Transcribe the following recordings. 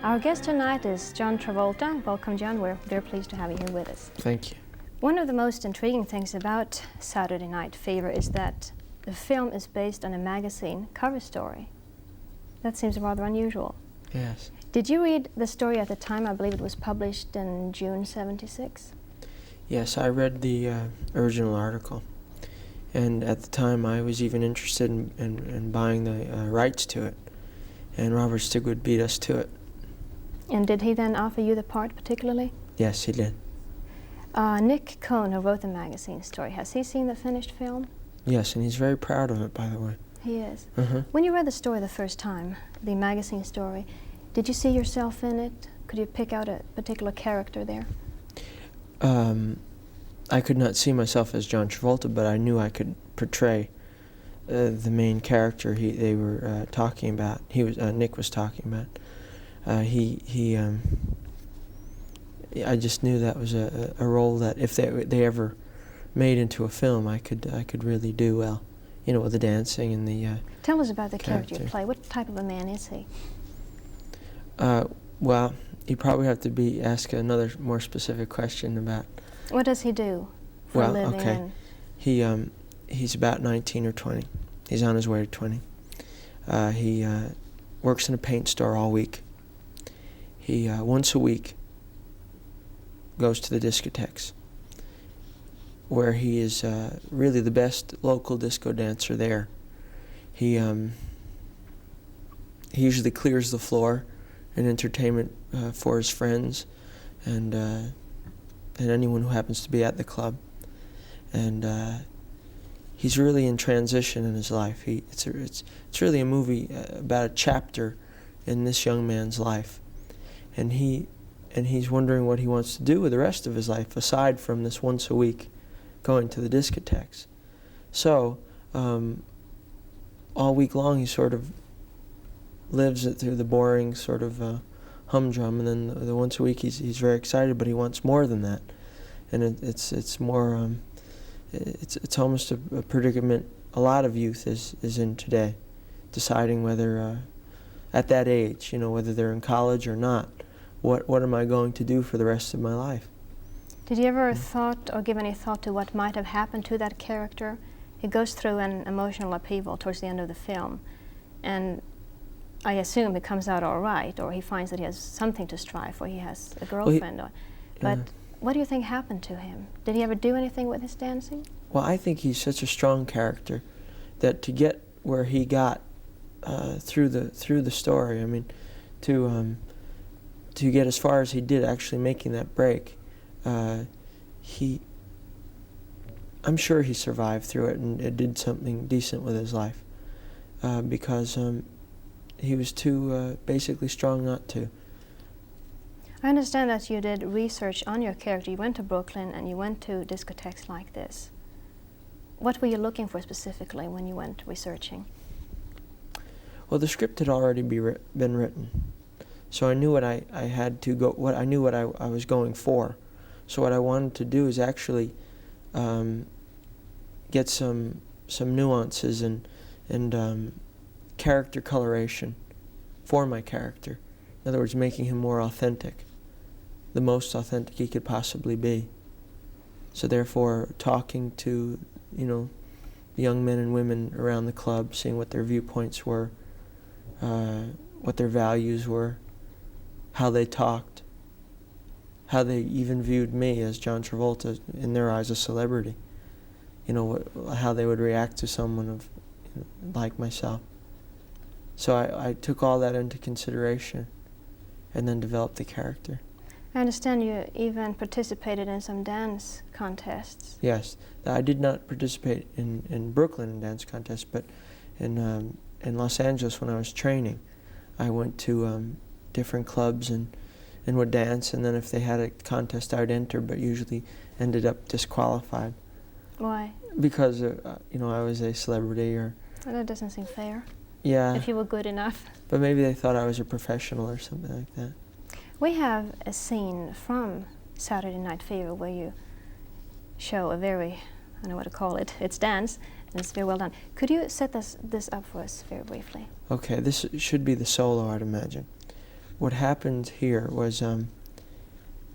Our guest tonight is John Travolta. Welcome, John. We're very pleased to have you here with us. Thank you. One of the most intriguing things about Saturday Night Fever is that the film is based on a magazine cover story. That seems rather unusual. Yes. Did you read the story at the time? I believe it was published in June '76. Yes, I read the original article. And at the time, I was even interested in buying the rights to it. And Robert Stigwood beat us to it. And did he then offer you the part particularly? Yes, he did. Nick Cohn, who wrote the magazine story, has he seen the finished film? Yes, and he's very proud of it, by the way. He is. Uh-huh. When you read the story the first time, the magazine story, did you see yourself in it? Could you pick out a particular character there? I could not see myself as John Travolta, but I knew I could portray the main character they were talking about. Nick was talking about. I just knew that was a role that if they ever made into a film, I could really do well. You know, with the dancing and the Tell us about the character you play. What type of a man is he? Well, you probably have to ask another more specific question about. What does he do for a living? Okay. He's about 19 or 20. He's on his way to 20. He works in a paint store all week. He once a week goes to the discotheques, where he is really the best local disco dancer there. He usually clears the floor in entertainment for his friends and anyone who happens to be at the club. And he's really in transition in his life. It's really a movie about a chapter in this young man's life, and he's wondering what he wants to do with the rest of his life aside from this once a week going to the discotheques. So all week long he sort of lives it through the boring sort of humdrum, and then the once a week he's very excited, but he wants more than that, and it's more it's almost a predicament a lot of youth is in today, deciding whether at that age, you know, whether they're in college or not, what am I going to do for the rest of my life? Did you ever thought or give any thought to what might have happened to that character? He goes through an emotional upheaval towards the end of the film, and I assume it comes out all right, or he finds that he has something to strive for. He has a girlfriend. But what do you think happened to him? Did he ever do anything with his dancing? Well, I think he's such a strong character that to get where he got through the story, I mean, to get as far as he did, actually making that break, I'm sure he survived through it and did something decent with his life, because he was too basically strong not to. I understand that you did research on your character. You went to Brooklyn and you went to discotheques like this. What were you looking for specifically when you went researching? Well, the script had already been written, so I knew what I had to go. I knew what I was going for. So what I wanted to do is actually get some nuances and character coloration for my character. In other words, making him more authentic, the most authentic he could possibly be. So therefore, talking to, you know, the young men and women around the club, seeing what their viewpoints were, what their values were, how they talked, how they even viewed me as John Travolta, in their eyes a celebrity. You know, how they would react to someone like myself. So I took all that into consideration and then developed the character. I understand you even participated in some dance contests. Yes, I did not participate in Brooklyn in dance contests, but in Los Angeles when I was training, I went to different clubs and would dance, and then if they had a contest I would enter, but usually ended up disqualified. Why? Because you know, I was a celebrity, or. Well, that doesn't seem fair. Yeah. If you were good enough. But maybe they thought I was a professional or something like that. We have a scene from Saturday Night Fever where you show a very, I don't know what to call it, it's dance, and it's very well done. Could you set this up for us very briefly? Okay, this should be the solo, I'd imagine. what happened here was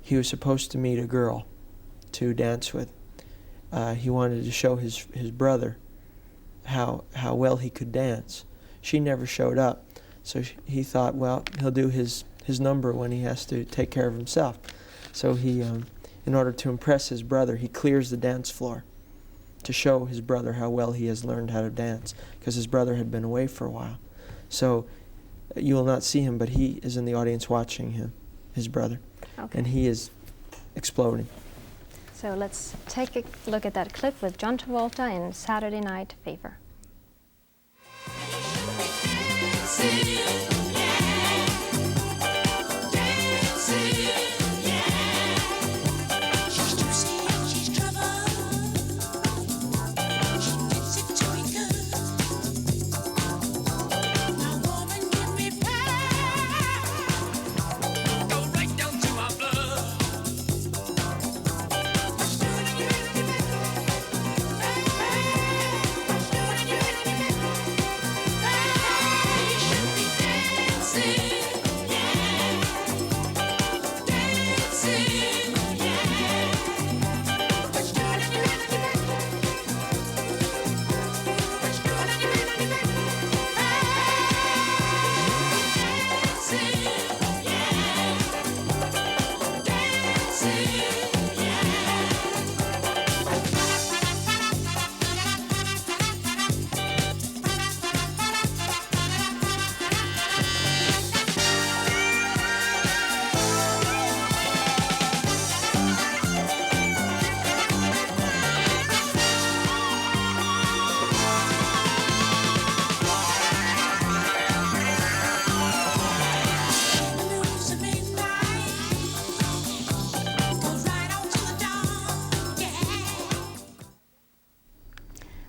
he was supposed to meet a girl to dance with. He wanted to show his brother how well he could dance. She never showed up, so he thought, well, he'll do his number when he has to take care of himself. So he, in order to impress his brother, he clears the dance floor to show his brother how well he has learned how to dance, because his brother had been away for a while. So you will not see him, but he is in the audience watching him, his brother, Okay. and he is exploding. So let's take a look at that clip with John Travolta in Saturday Night Fever.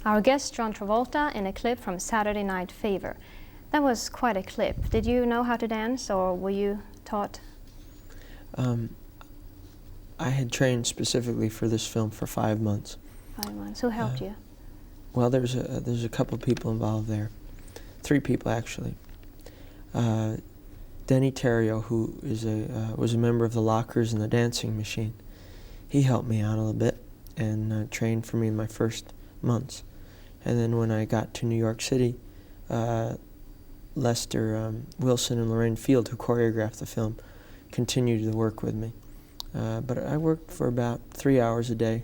Our guest, John Travolta, in a clip from Saturday Night Fever. That was quite a clip. Did you know how to dance, or were you taught? I had trained specifically for this film for 5 months. 5 months. Who helped you? Well, there's a couple people involved there. 3 people, actually. Denny Terrio, who is was a member of the Lockers and the Dancing Machine. He helped me out a little bit and trained for me in my first months. And then when I got to New York City, Lester Wilson and Lorraine Field, who choreographed the film, continued to work with me. But I worked for about 3 hours a day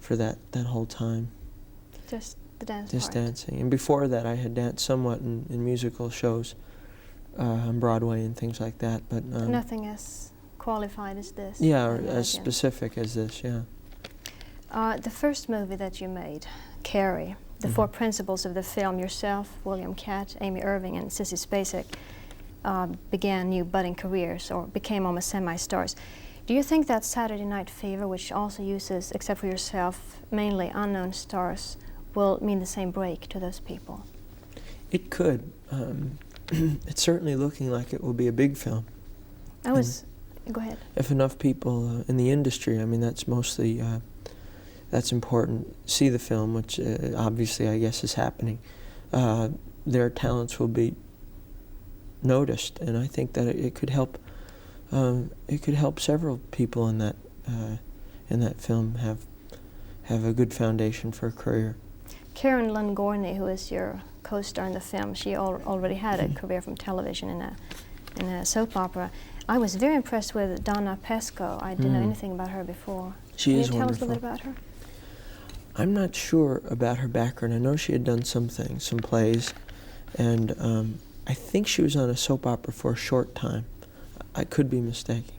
for that whole time. Just the dance Just part. dancing. And before that, I had danced somewhat in musical shows on Broadway and things like that. But nothing as qualified as this. yeah, I or as imagine. specific as this. Yeah. The first movie that you made, Carrie, the 4 principals of the film, yourself, William Catt, Amy Irving, and Sissy Spacek, began new budding careers or became almost semi-stars. Do you think that Saturday Night Fever, which also uses, except for yourself, mainly unknown stars, will mean the same break to those people? It could. It's certainly looking like it will be a big film. Go ahead. If enough people in the industry, I mean, that's mostly, that's important, see the film, which obviously I guess is happening. Their talents will be noticed, and I think that it could help. It could help several people in that film have a good foundation for a career. Karen Lynn Gorney, who is your co-star in the film, she already had a career from television in a soap opera. I was very impressed with Donna Pescow. I didn't know anything about her before. She is Can you tell us a wonderful. little bit about her? I'm not sure about her background. I know she had done some things, some plays, and I think she was on a soap opera for a short time. I could be mistaken.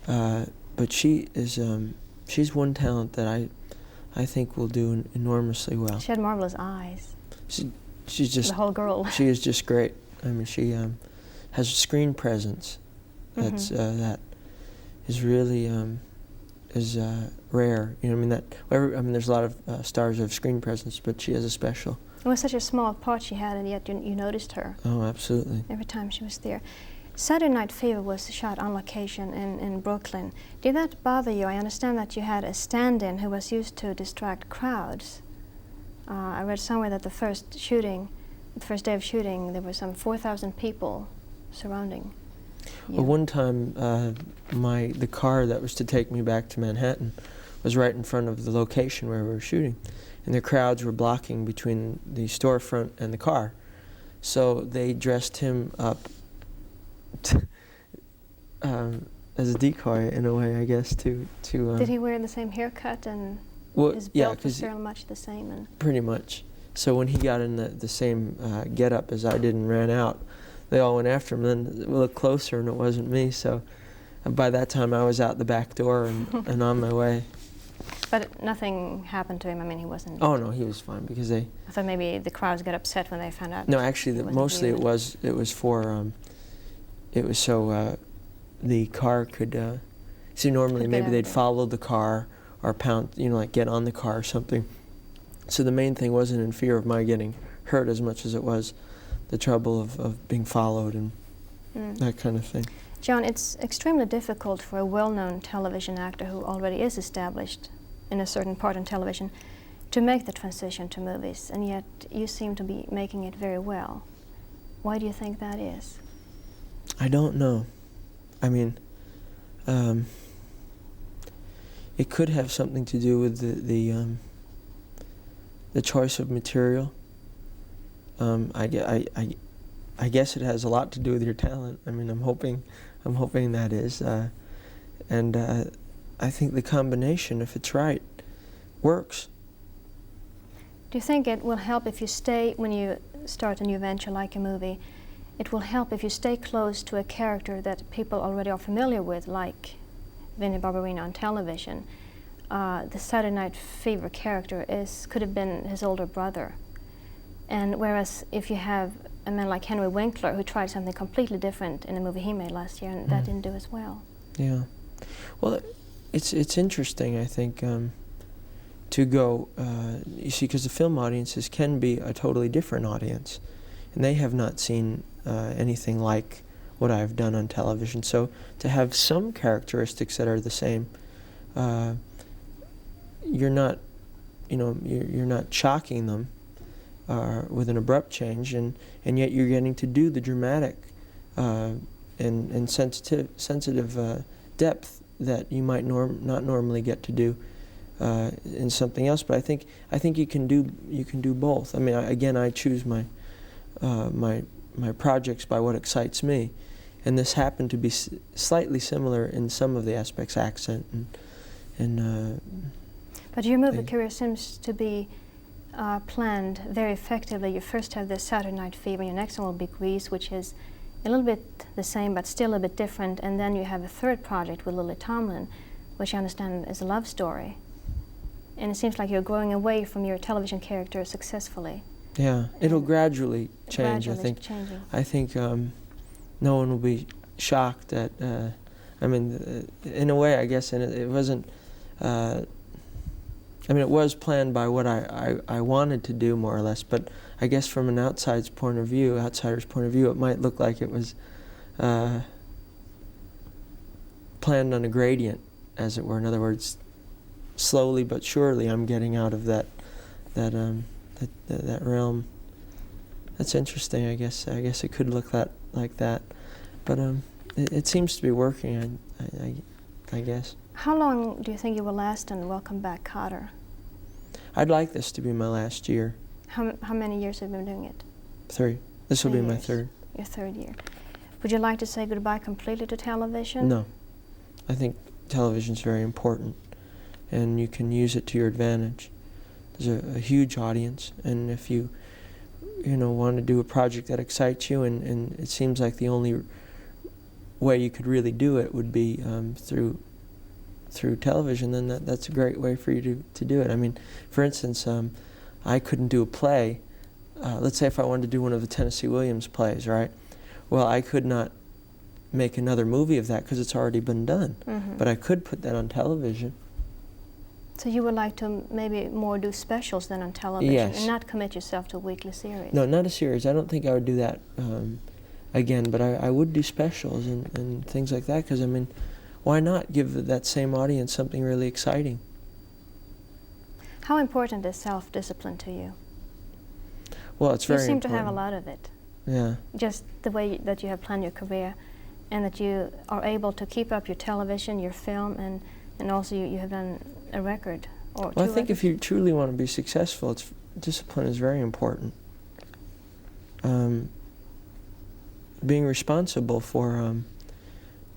But she is, she's one talent that I think will do enormously well. She had marvelous eyes. She's just, the whole girl. she is just great. I mean, she has a screen presence that's that is really rare. You know, I mean there's a lot of stars who have screen presence, but she has a special. It was such a small part she had, and yet you noticed her Oh, absolutely. every time she was there. Saturday Night Fever was shot on location in Brooklyn. Did that bother you? I understand that you had a stand-in who was used to distract crowds. I read somewhere that the first day of shooting, there were some 4,000 people surrounding you? Well, one time, the car that was to take me back to Manhattan was right in front of the location where we were shooting, and the crowds were blocking between the storefront and the car. So they dressed him up as a decoy in a way, I guess, to. Did he wear the same haircut and Well, his yeah, build was 'cause very much the same? And pretty much. So when he got in the same get-up as I did and ran out, they all went after him. And then we looked closer, and it wasn't me. So by that time, I was out the back door and on my way. but nothing happened to him. I mean, he wasn't. Oh no, he was fine because they. I thought maybe the crowds got upset when they found out. No, actually, he wasn't mostly viewed. it was for it was so the car could see normally Could get maybe out they'd there. follow the car or pound, you know, like get on the car or something. So the main thing wasn't in fear of my getting hurt as much as it was the trouble of being followed and that kind of thing. John, it's extremely difficult for a well-known television actor who already is established in a certain part on television to make the transition to movies, and yet you seem to be making it very well. Why do you think that is? I don't know. I mean, it could have something to do with the choice of material. I guess it has a lot to do with your talent. I mean, I'm hoping that is, and I think the combination, if it's right, works. Do you think it will help if you stay, when you start a new venture like a movie, it will help if you stay close to a character that people already are familiar with, like Vinnie Barbarino on television? The Saturday Night Fever character could have been his older brother. And whereas if you have a man like Henry Winkler who tried something completely different in a movie he made last year, and that didn't do as well. Yeah. Well, it's interesting, I think, to go, you see, because the film audiences can be a totally different audience, and they have not seen anything like what I've done on television. So to have some characteristics that are the same, you're not shocking them with an abrupt change, and yet you're getting to do the dramatic and sensitive depth that you might not normally get to do in something else. But I think you can do both. I mean, I choose my projects by what excites me, and this happened to be slightly similar in some of the aspects, accent and. But your movie career seems to be planned very effectively. You first have the Saturday Night Fever, your next one will be Grease, which is a little bit the same but still a bit different, and then you have a third project with Lily Tomlin, which I understand is a love story. And it seems like you're growing away from your television character successfully. Yeah, it'll gradually change. Gradually changing. I think no one will be shocked at. I mean, in a way, I guess, and it wasn't. I mean, it was planned by what I wanted to do, more or less, but I guess from an outsider's point of view, it might look like it was planned on a gradient, as it were. In other words, slowly but surely, I'm getting out of that realm. That's interesting. I guess it could look like that, but it seems to be working. I guess. How long do you think you will last in Welcome Back, Kotter? I'd like this to be my last year. How many years have you been doing it? 3. This will be 3 my years. 3rd. Your 3rd year. Would you like to say goodbye completely to television? No. I think television's very important, and you can use it to your advantage. There's a huge audience, and if you want to do a project that excites you, and it seems like the only way you could really do it would be through television, then that's a great way for you to do it. I mean, for instance, I couldn't do a play. Let's say if I wanted to do one of the Tennessee Williams plays, right? Well, I could not make another movie of that because it's already been done. Mm-hmm. But I could put that on television. So you would like to maybe more do specials than on television, Yes. and not commit yourself to a weekly series? No, not a series. I don't think I would do that again, but I would do specials and things like that, because, I mean, why not give that same audience something really exciting? How important is self-discipline to you? Well, it's very You seem important. to have a lot of it. Yeah. Just the way that you have planned your career, and that you are able to keep up your television, your film, and also you have done a record or Well, two I think records. if you truly want to be successful, discipline is very important. Being responsible for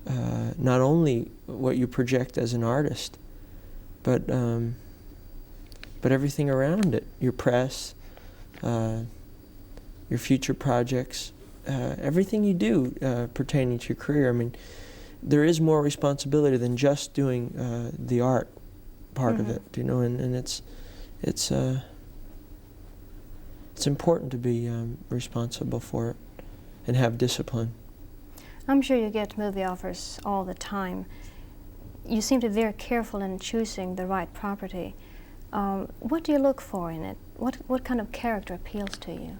not only what you project as an artist, but everything around it, your press, your future projects, everything you do pertaining to your career. I mean, there is more responsibility than just doing the art part of it, you know, and it's important to be responsible for it and have discipline. I'm sure you get movie offers all the time. You seem to be very careful in choosing the right property. What do you look for in it? What kind of character appeals to you?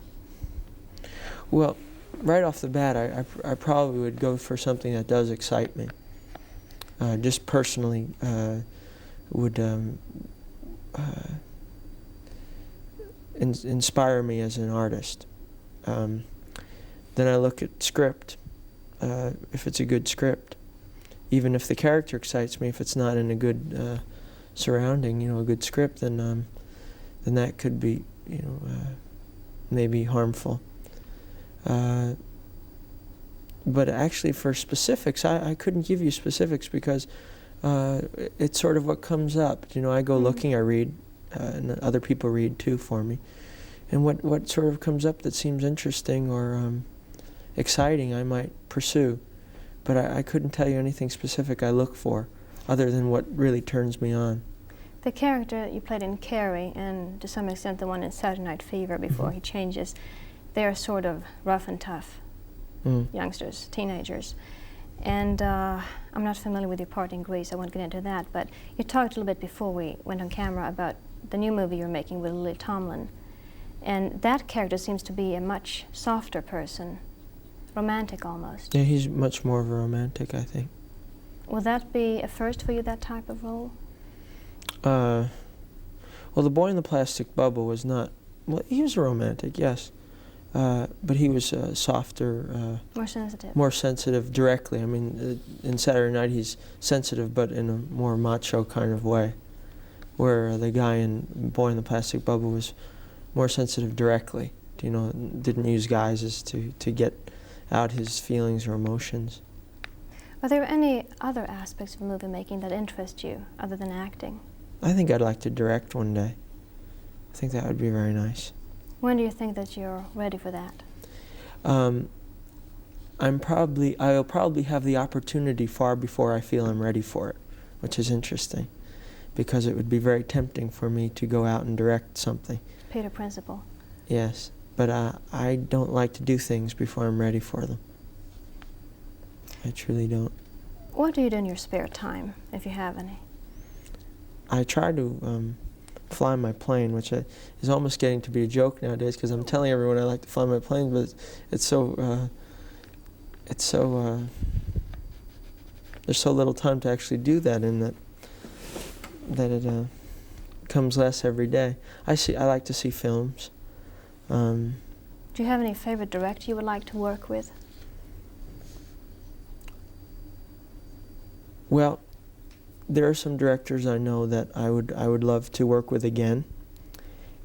Well, right off the bat, I probably would go for something that does excite me. Just personally would inspire me as an artist. Then I look at script, if it's a good script. Even if the character excites me, if it's not in a good surrounding, you know, a good script, then that could be, you know, maybe harmful. But actually, for specifics, I couldn't give you specifics because it's sort of what comes up. You know, I go looking, I read, and other people read too for me. And what sort of comes up that seems interesting or exciting, I might pursue. But I couldn't tell you anything specific I look for, other than what really turns me on. The character you played in Carrie, and to some extent the one in Saturday Night Fever before he changes, they are sort of rough and tough youngsters, teenagers. And I'm not familiar with your part in Grease, I won't get into that, but you talked a little bit before we went on camera about the new movie you're making with Lily Tomlin. And that character seems to be a much softer person, romantic almost. Yeah, he's much more of a romantic, I think. Will that be a first for you, that type of role? Well, the boy in the plastic bubble was not, well, he was a romantic, yes. But he was softer. More sensitive. More sensitive directly. I mean, in Saturday Night he's sensitive, but in a more macho kind of way. Where the guy in Boy in the Plastic Bubble was more sensitive directly. You know, didn't use guises to get out his feelings or emotions. Are there any other aspects of movie making that interest you, other than acting? I think I'd like to direct one day. I think that would be very nice. When do you think that you're ready for that? I'll probably have the opportunity far before I feel I'm ready for it, which is interesting, because it would be very tempting for me to go out and direct something. Peter Principle. Yes, but I don't like to do things before I'm ready for them. I truly don't. What do you do in your spare time, if you have any? I try to fly my plane, which is almost getting to be a joke nowadays, because I'm telling everyone I like to fly my plane, but it's so there's so little time to actually do that, in that it comes less every day. I like to see films. Do you have any favorite director you would like to work with? Well, there are some directors I know that I would love to work with again,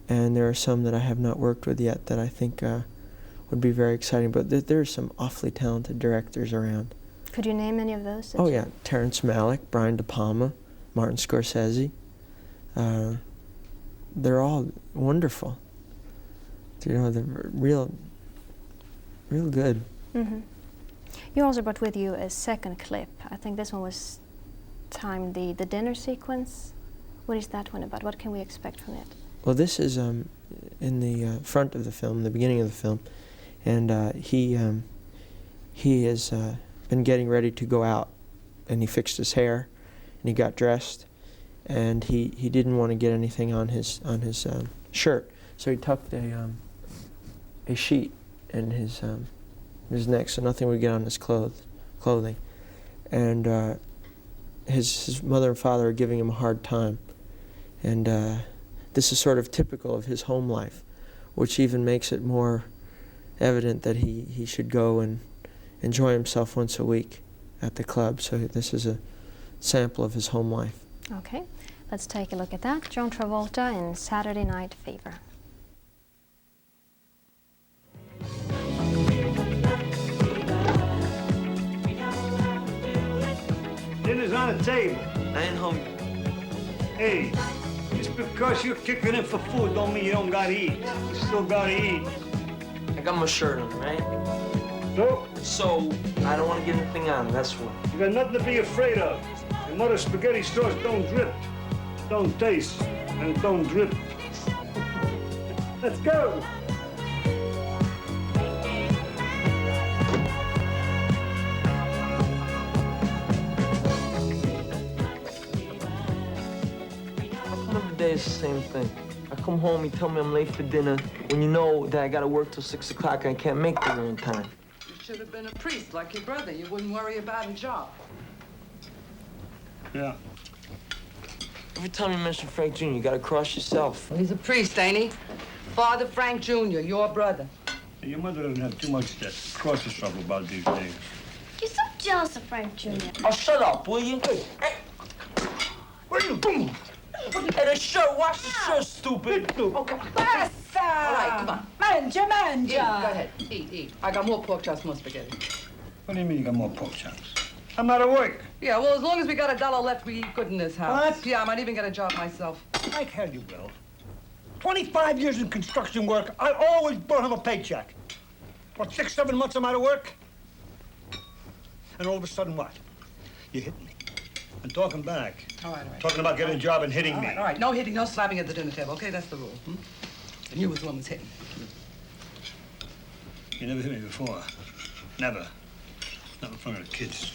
and there are some that I have not worked with yet that I think would be very exciting. But there are some awfully talented directors around. Could you name any of those? Oh yeah, Terrence Malick, Brian De Palma, Martin Scorsese. They're all wonderful. You know, they're real good. Mm-hmm. You also brought with you a second clip. I think this one was timed the dinner sequence. What is that one about? What can we expect from it? Well, this is in the front of the film, the beginning of the film, and he has been getting ready to go out, and he fixed his hair, and he got dressed, and he didn't want to get anything on his shirt, so he tucked a sheet in his neck, so nothing would get on his clothing, and his mother and father are giving him a hard time, and this is sort of typical of his home life, which even makes it more evident that he should go and enjoy himself once a week. at the club. So this is a sample of his home life. Okay, let's take a look at that. John Travolta in Saturday Night Fever. Dinner's on the table. I ain't hungry. Hey, just because you're kicking in for food don't mean you don't gotta eat. You still gotta eat. I got my shirt on, right? No, So I don't want to get anything on. That's what. you got nothing to be afraid of. Your mother's spaghetti sauce don't drip, don't taste, and it don't drip. Let's go. How come every day is the same thing? I come home, you tell me I'm late for dinner, when you know that I gotta work till 6 o'clock and I can't make dinner in time. You should have been a priest like your brother. You wouldn't worry about a job. Yeah. Every time you mention Frank Jr., you gotta cross yourself. Well, he's a priest, ain't he? Father Frank Jr., your brother. Your mother doesn't have too much to cross herself about these days. You're so jealous of Frank Jr. Oh, shut up, will you? Hey, What are you doing? hey, the shirt, wash the shirt, stupid. Okay. Basta! All right, come on. Mangia, Eat, mangia. go ahead. Eat. I got more pork chops, more spaghetti. What do you mean you got more pork chops? I'm out of work. Yeah, well, as long as we got $1 left, we eat good in this house. What? Yeah, I might even get a job myself. Like hell you will. 25 years in construction work, I always brought him a paycheck. What, 6, 7 months I'm out of work? And all of a sudden, what? You hit me. I'm talking back. All right. Talking about getting a job and hitting me. All right. No hitting, no slapping at the dinner table, okay? That's the rule. Hmm? And you was the one who's hitting. You never hit me before. Never. Not in front of the kids.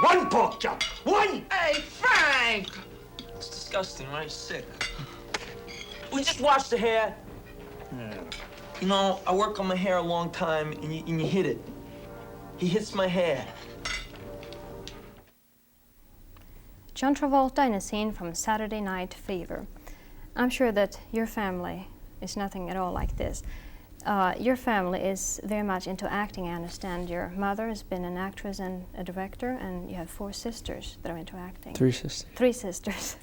One pork chop! One! Hey, Frank! It's disgusting, right? Sick. We just washed the hair. Yeah. You know, I work on my hair a long time, and you hit it. He hits my hair. John Travolta in a scene from Saturday Night Fever. I'm sure that your family is nothing at all like this. Your family is very much into acting, I understand. Your mother has been an actress and a director, and you have 4 sisters that are into acting. 3 sisters. 3 sisters.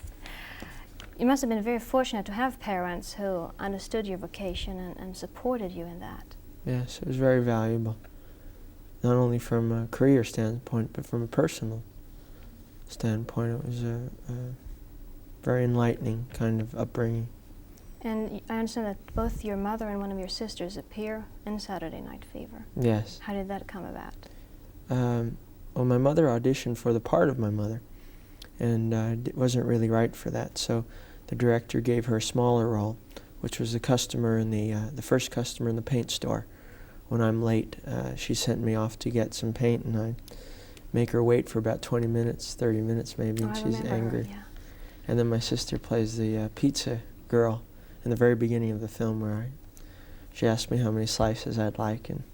You must have been very fortunate to have parents who understood your vocation and supported you in that. Yes, it was very valuable. Not only from a career standpoint, but from a personal standpoint. It was a very enlightening kind of upbringing. And I understand that both your mother and one of your sisters appear in Saturday Night Fever. Yes. How did that come about? Well, my mother auditioned for the part of my mother, and wasn't really right for that. So the director gave her a smaller role, which was the customer in the first customer in the paint store. When I'm late, she sent me off to get some paint, and I make her wait for about 20 minutes, 30 minutes maybe, and I she's remember angry. her, yeah. And then my sister plays the pizza girl in the very beginning of the film, where she asked me how many slices I'd like, and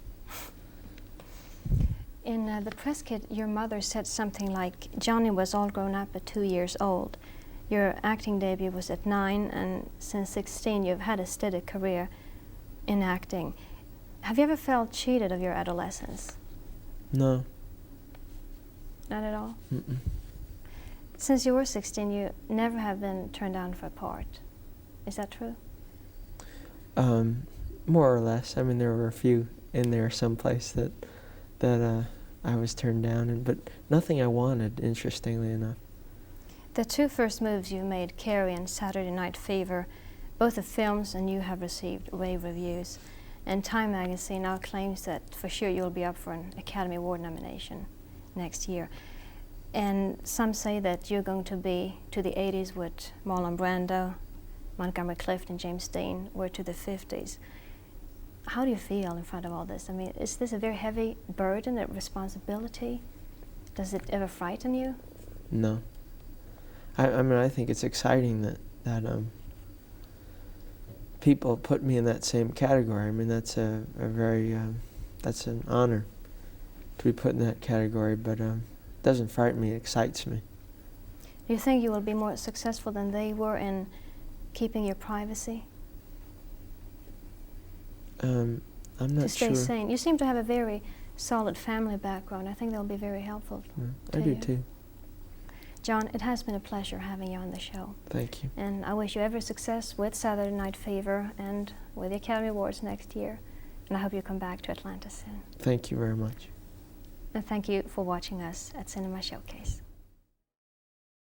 in the press kit, your mother said something like, Johnny was all grown up at 2 years old. Your acting debut was at 9, and since 16 you've had a steady career in acting. Have you ever felt cheated of your adolescence? no. Not at all? Mm-mm. Since you were 16, you never have been turned down for a part. Is that true? More or less. I mean, there were a few in there someplace that I was turned down, but nothing I wanted, interestingly enough. The 2 first movies you made, Carrie and Saturday Night Fever, both the films and you have received rave reviews. And Time magazine now claims that for sure you'll be up for an Academy Award nomination next year. And some say that you're going to be to the 80s what Marlon Brando, Montgomery Clift, and James Dean were to the 50s. How do you feel in front of all this? I mean, is this a very heavy burden, a responsibility? Does it ever frighten you? No. I mean, I think it's exciting that people put me in that same category. I mean, that's a very, that's an honor to be put in that category, but it doesn't frighten me, it excites me. Do you think you will be more successful than they were in keeping your privacy? I'm not to stay sure. sane. You seem to have a very solid family background. I think that'll be very helpful. I do too. John, it has been a pleasure having you on the show. Thank you. And I wish you every success with Saturday Night Fever and with the Academy Awards next year. And I hope you come back to Atlanta soon. Thank you very much. And thank you for watching us at Cinema Showcase.